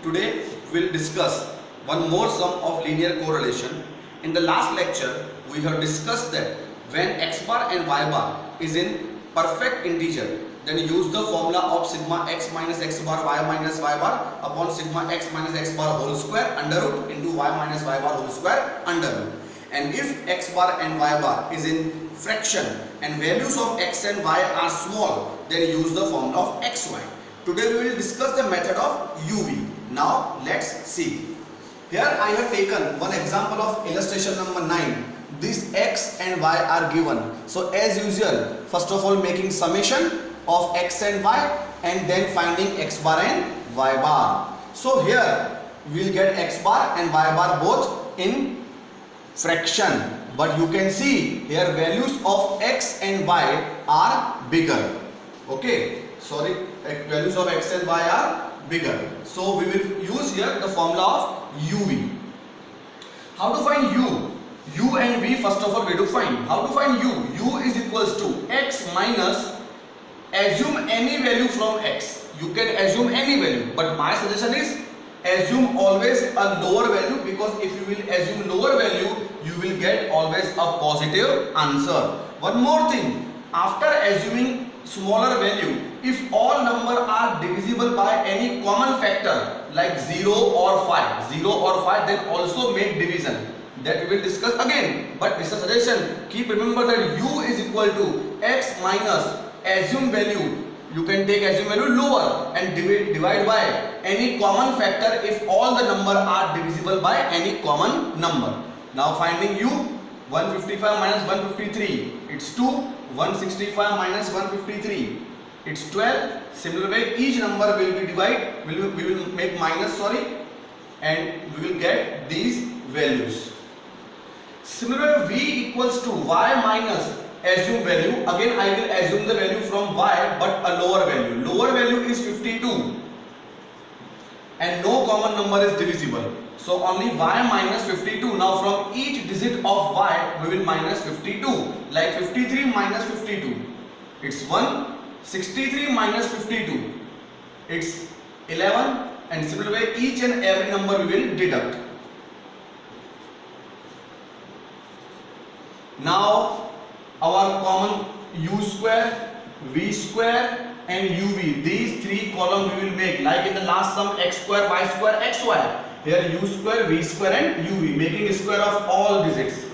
Today we will discuss one more sum of linear correlation. In the last lecture we have discussed that when x bar and y bar is in perfect integer, then use the formula of sigma x minus x bar y minus y bar upon sigma x minus x bar whole square under root into y minus y bar whole square under root. And if x bar and y bar is in fraction and values of x and y are small, then use the formula of xy. Today we will discuss the method of UV. Now let's see. Here I have taken one example of illustration number 9. These x and y are given. So as usual, first of all making summation of x and y and then finding x bar and y bar. So here we will get x bar and y bar both in fraction, but you can see here values of x and y are bigger. Okay, sorry, values of x and y are bigger. So we will use here the formula of UV. How to find U? U and V first of all we do find. How to find U? U is equals to x minus, assume any value from x. You can assume any value, but my suggestion is assume always a lower value, because if you will assume lower value you will get always a positive answer. One more thing, after assuming smaller value, if all number are divisible by any common factor like 0 or 5, then also make division. That we will discuss again, but this is a suggestion. Keep remember that U is equal to x minus assume value. You can take assume value lower and divide by any common factor if all the number are divisible by any common number. Now finding U, 155 minus 153, it's 2. 165 minus 153, it's 12. Similar way each number will be divided, we will make minus, and we will get these values. Similar way V equals to y minus assume value. Again I will assume the value from y but a lower value. Lower value is 52 and no common number is divisible. So only y minus 52. Now from each digit of y we will minus 52. Like 53 minus 52, it's 1. 63 minus 52, it's 11. And similar way each and every number we will deduct. Now our common u square, v square and uv, these three columns we will make like in the last sum x square, y square, xy. Here u square, v square and uv, making a square of all digits.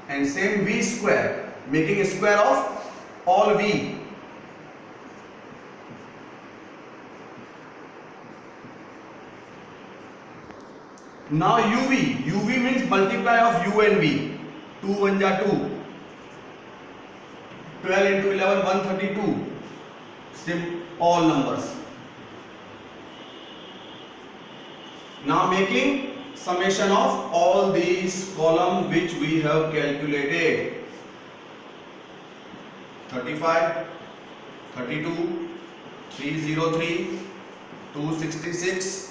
And same v square, making a square of all v. Now UV, UV means multiply of U and V. 2 1 ja 2. 12 into 11, 132. Same all numbers. Now making summation of all these columns which we have calculated. 35, 32, 303, 266.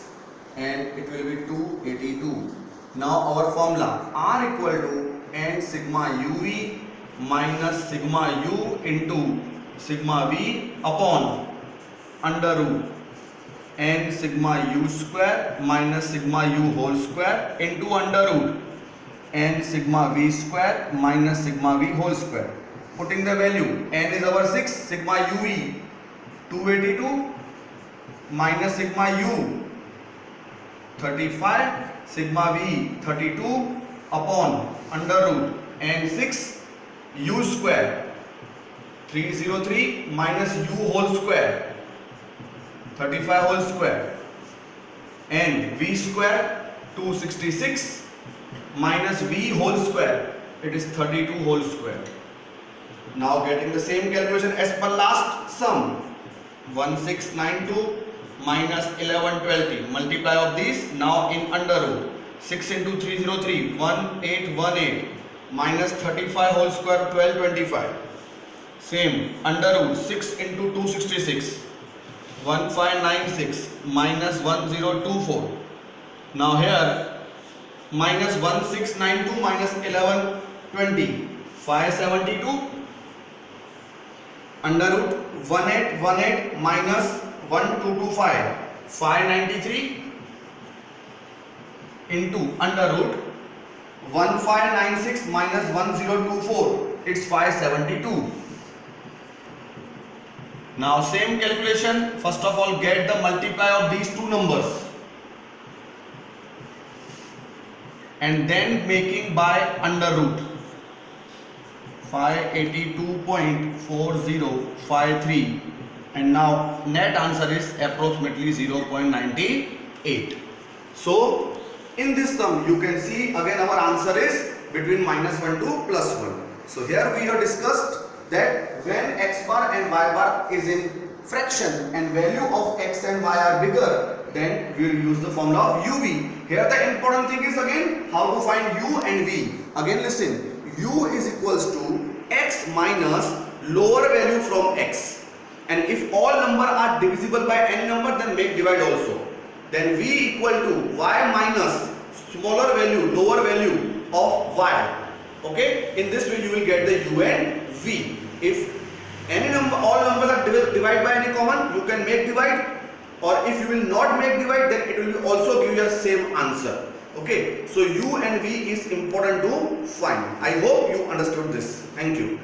And it will be 282. Now our formula R equal to n sigma UV minus sigma U into sigma V upon under root n sigma U square minus sigma U whole square into under root n sigma V square minus sigma V whole square. Putting the value, n is our 6, sigma UV 282 minus sigma U 35, sigma V 32 upon under root n 6 U square 303 minus U whole square 35 whole square and V square 266 minus V whole square, it is 32 whole square. Now getting the same calculation as per last sum, 1692 minus 1120, multiply of these now in under root. 6 into 303, 1818 minus 35 whole square 1225. Same under root 6 into 266, 1596 minus 1024. Now here minus 1692 minus 1120, 572 under root 1818 minus 1225, 593 into under root 1596 minus 1024, it's 572. Now same calculation, first of all get the multiply of these two numbers and then making by under root. 582.4053, and now net answer is approximately 0.98. So in this sum you can see again our answer is between -1 to +1. So here we have discussed that when x bar and y bar is in fraction and value of x and y are bigger, then we will use the formula of uv. Here the important thing is again how to find u and v. Again listen, u is equals to x minus lower value from x, and if all number are divisible by any number then make divide also. Then v equal to y minus smaller value lower value of y. Okay, in this way you will get the u and v. If any number, all numbers are divided by any common, you can make divide, or if you will not make divide then it will also give you the same answer. Okay, so u and v is important to find. I hope you understood this. Thank you.